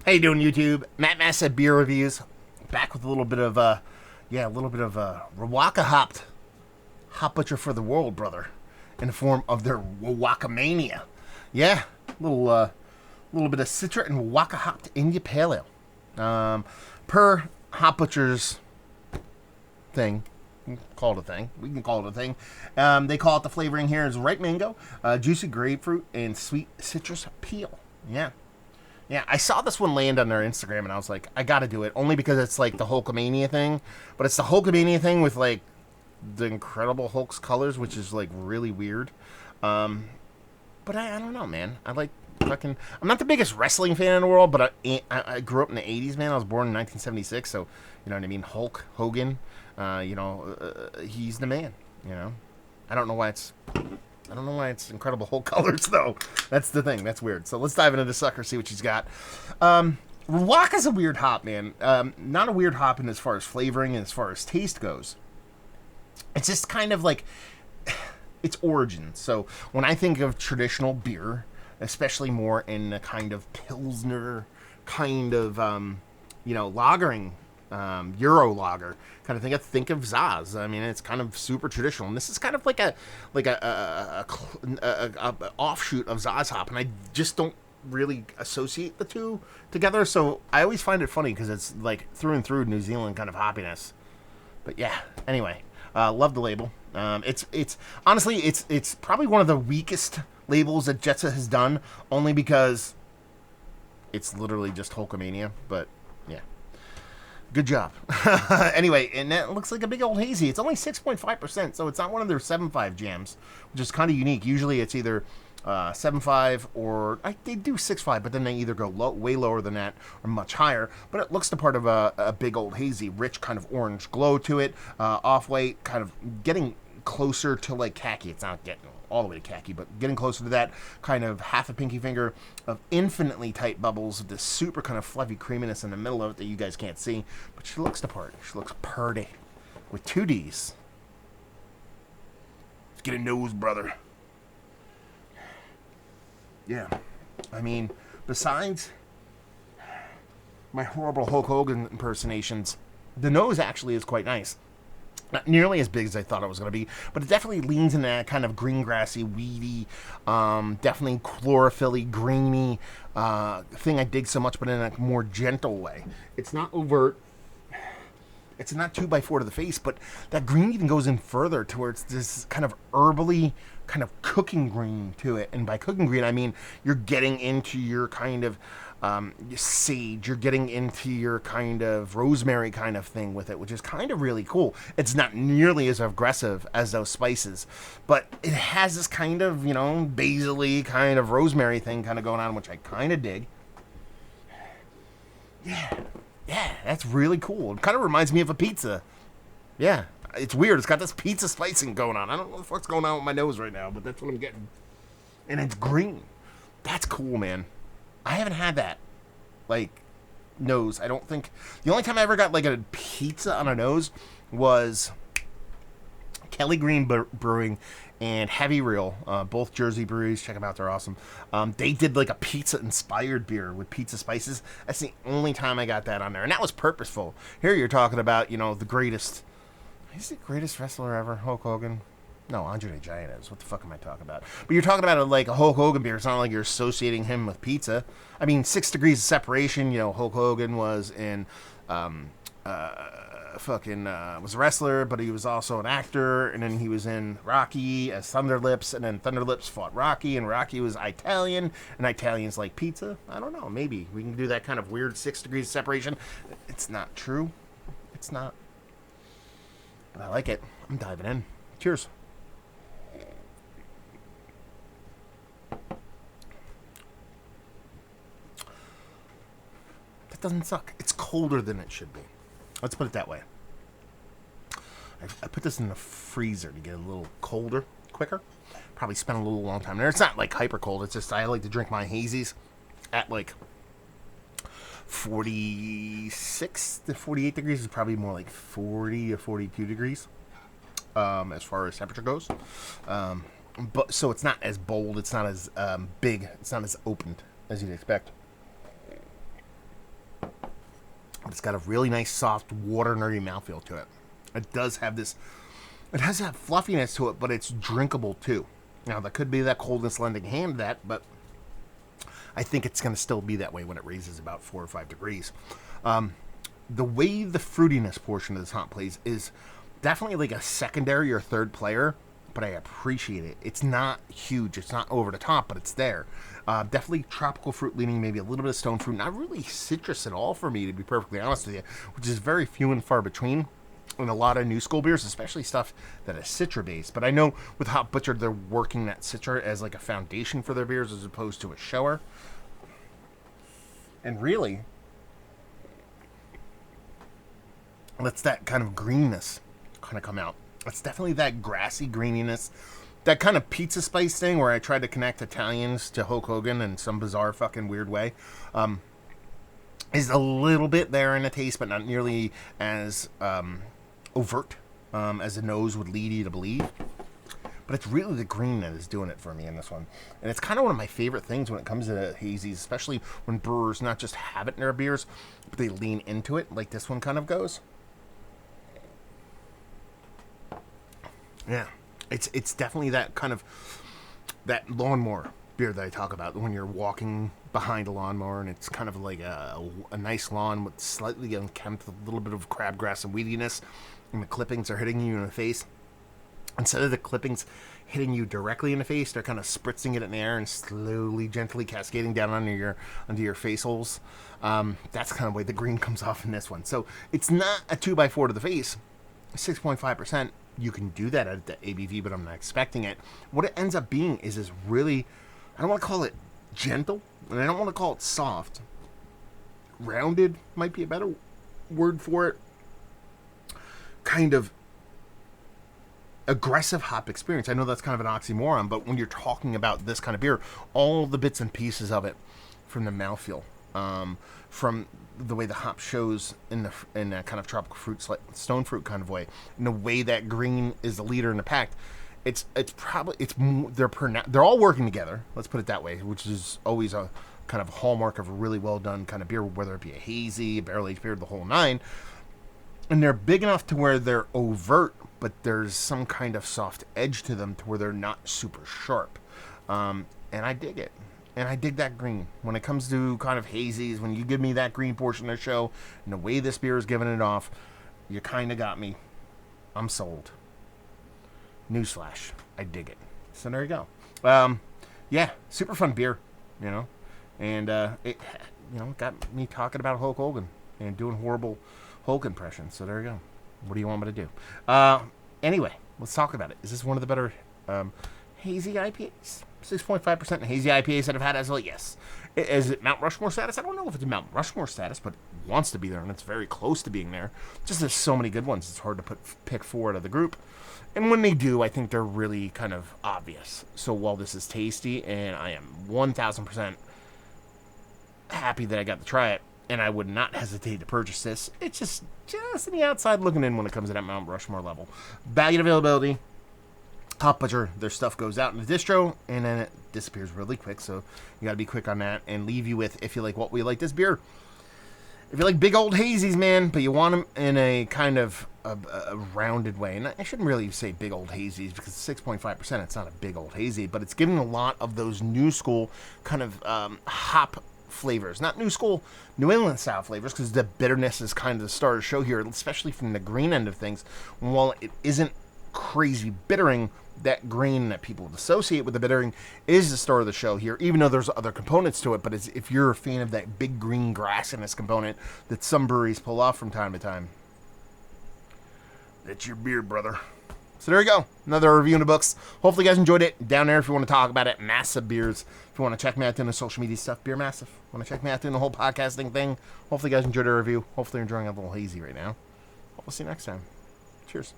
How you doing, YouTube? Matt Massa Beer Reviews. Back with a little bit of, Riwaka hopped hot butcher for the world, brother, in the form of their Riwakamania. Yeah, little bit of Citra and Waka hopped India Pale Ale. Per hot butcher's thing, call it a thing. We can call it a thing. They call it the flavoring here is ripe mango, juicy grapefruit, and sweet citrus peel. Yeah. Yeah, I saw this one land on their Instagram, and I was like, I gotta do it. Only because it's like the Hulkamania thing. But it's the Hulkamania thing with like the Incredible Hulk's colors, which is like really weird. But I don't know, man. I like fucking. I'm not the biggest wrestling fan in the world, but I grew up in the 80s, man. I was born in 1976, so you know what I mean? Hulk Hogan, he's the man, you know? I don't know why it's Incredible Hulk colors, though. That's the thing. That's weird. So let's dive into the sucker, see what she's got. Waka's a weird hop, man. Not a weird hop in as far as flavoring and as far as taste goes. It's just kind of like its origin. So when I think of traditional beer, especially more in a kind of Pilsner kind of, lagering, Euro lager kind of thing. I think of Zaz. I mean, it's kind of super traditional, and this is kind of like a offshoot of Zaz hop, and I just don't really associate the two together. So I always find it funny because it's like through and through New Zealand kind of hoppiness. But yeah, anyway, love the label. It's honestly it's probably one of the weakest labels that Jetsa has done, only because it's literally just Hulkamania. But yeah, good job. Anyway, and that looks like a big old hazy. It's only 6.5%, so it's not one of their 7.5 jams, which is kind of unique. Usually it's either 7.5 or they do 6.5, but then they either go way lower than that or much higher. But it looks the part of a big old hazy, rich kind of orange glow to it, off-white, kind of getting closer to like khaki. It's not getting all the way to khaki, but getting closer to that, kind of half a pinky finger of infinitely tight bubbles with this super kind of fluffy creaminess in the middle of it that you guys can't see. But she looks the part. She looks purty with two D's. Let's get a nose, brother. Yeah, I mean, besides my horrible Hulk Hogan impersonations, the nose actually is quite nice. Not nearly as big as I thought it was going to be, but it definitely leans in that kind of green grassy, weedy, definitely chlorophyll-y, grainy thing I dig so much, but in a more gentle way. It's not overt. It's not 2x4 to the face, but that green even goes in further towards this kind of herbally, kind of cooking green to it. And by cooking green, I mean you're getting into your kind of sage, you're getting into your kind of rosemary kind of thing with it, which is kind of really cool. It's not nearly as aggressive as those spices, but it has this kind of, basil-y kind of rosemary thing kind of going on, which I kind of dig. Yeah, that's really cool. It kind of reminds me of a pizza. Yeah, it's weird. It's got this pizza spicing going on. I don't know what the fuck's going on with my nose right now, but that's what I'm getting. And it's green. That's cool, man. I haven't had that. Like, nose. I don't think... The only time I ever got, like, a pizza on a nose was Kelly Green Brewing and Heavy Reel, both Jersey breweries. Check them out; they're awesome. They did like a pizza-inspired beer with pizza spices. That's the only time I got that on there, and that was purposeful. Here you're talking about, the greatest. Is the greatest wrestler ever, Hulk Hogan? No, Andre the Giant is. What the fuck am I talking about? But you're talking about like a Hulk Hogan beer. It's not like you're associating him with pizza. I mean, 6 degrees of separation. Hulk Hogan was in. Was a wrestler, but he was also an actor, and then he was in Rocky as Thunderlips, and then Thunderlips fought Rocky, and Rocky was Italian, and Italians like pizza. I don't know, maybe we can do that kind of weird 6 degrees of separation. It's not true. It's not. But I like it. I'm diving in. Cheers. That doesn't suck. It's colder than it should be. Let's put it that way. I put this in the freezer to get a little colder quicker. Probably spent a little long time there. It's not like hyper cold. It's just I like to drink my hazies at like 46 to 48 degrees. Is probably more like 40 or 42 degrees as far as temperature goes. But so it's not as bold. It's not as big. It's not as opened as you'd expect. It's got a really nice, soft, water-nerdy mouthfeel to it. It does have this... It has that fluffiness to it, but it's drinkable, too. Now, that could be that coldness lending hand to that, but I think it's going to still be that way when it raises about 4 or 5 degrees. The way the fruitiness portion of this hop plays is definitely like a secondary or third player, but I appreciate it. It's not huge. It's not over the top, but it's there. Definitely tropical fruit leaning, maybe a little bit of stone fruit. Not really citrus at all for me, to be perfectly honest with you, which is very few and far between in a lot of new school beers, especially stuff that is Citra based. But I know with Hop Butcher, they're working that Citra as like a foundation for their beers as opposed to a shower. And really, lets that kind of greenness kind of come out. It's definitely that grassy greeniness, that kind of pizza spice thing where I tried to connect Italians to Hulk Hogan in some bizarre fucking weird way. Is a little bit there in the taste, but not nearly as overt as the nose would lead you to believe. But it's really the green that is doing it for me in this one. And it's kind of one of my favorite things when it comes to hazies, especially when brewers not just have it in their beers, but they lean into it like this one kind of goes. Yeah, it's definitely that kind of, that lawnmower beer that I talk about, when you're walking behind a lawnmower and it's kind of like a nice lawn with slightly unkempt, a little bit of crabgrass and weediness, and the clippings are hitting you in the face. Instead of the clippings hitting you directly in the face, they're kind of spritzing it in the air and slowly, gently cascading down under your face holes. That's kind of the way the green comes off in this one. So it's not a 2x4 to the face. 6.5%. You can do that at the ABV, but I'm not expecting it. What it ends up being is this really, I don't want to call it gentle, and I don't want to call it soft. Rounded might be a better word for it. Kind of aggressive hop experience. I know that's kind of an oxymoron, but when you're talking about this kind of beer, all the bits and pieces of it, from the mouthfeel, from the way the hop shows in that kind of tropical fruit, stone fruit kind of way, and the way that green is the leader in the pack, they're all working together. Let's put it that way, which is always a kind of hallmark of a really well done kind of beer, whether it be a hazy, a barrel aged beer, the whole nine. And they're big enough to where they're overt, but there's some kind of soft edge to them to where they're not super sharp. And I dig it. And I dig that green. When it comes to kind of hazies, when you give me that green portion of the show, and the way this beer is giving it off, you kind of got me. I'm sold. Newsflash. I dig it. So there you go. Yeah, super fun beer, And it got me talking about Hulk Hogan and doing horrible Hulk impressions. So there you go. What do you want me to do? Anyway, let's talk about it. Is this one of the better hazy IPAs? 6.5% hazy IPAs that I've had as well? Yes. Is it Mount Rushmore status? I don't know if it's Mount Rushmore status, but it wants to be there, and it's very close to being there. Just there's so many good ones, it's hard to pick four out of the group. And when they do, I think they're really kind of obvious. So while this is tasty, and I am 1,000% happy that I got to try it, and I would not hesitate to purchase this, it's just in the outside looking in when it comes to that Mount Rushmore level. Value and availability. Hop Butcher, their stuff goes out in the distro, and then it disappears really quick, so you got to be quick on that, and leave you with, if you like what we like this beer. If you like big old hazies, man, but you want them in a kind of a rounded way, and I shouldn't really say big old hazies, because 6.5%, it's not a big old hazy, but it's giving a lot of those new school kind of hop flavors. Not new school, New England style flavors, because the bitterness is kind of the star of the show here, especially from the green end of things. While it isn't crazy bittering, that green that people associate with the bittering is the star of the show here, even though there's other components to it. But if you're a fan of that big green grassiness component that some breweries pull off from time to time, that's your beer, brother. So there you go. Another review in the books. Hopefully you guys enjoyed it. Down there if you want to talk about it. Massive Beers. If you want to check me out doing the social media stuff, Beer Massive. Want to check me out doing the whole podcasting thing. Hopefully you guys enjoyed the review. Hopefully you're enjoying a little hazy right now. We'll see you next time. Cheers.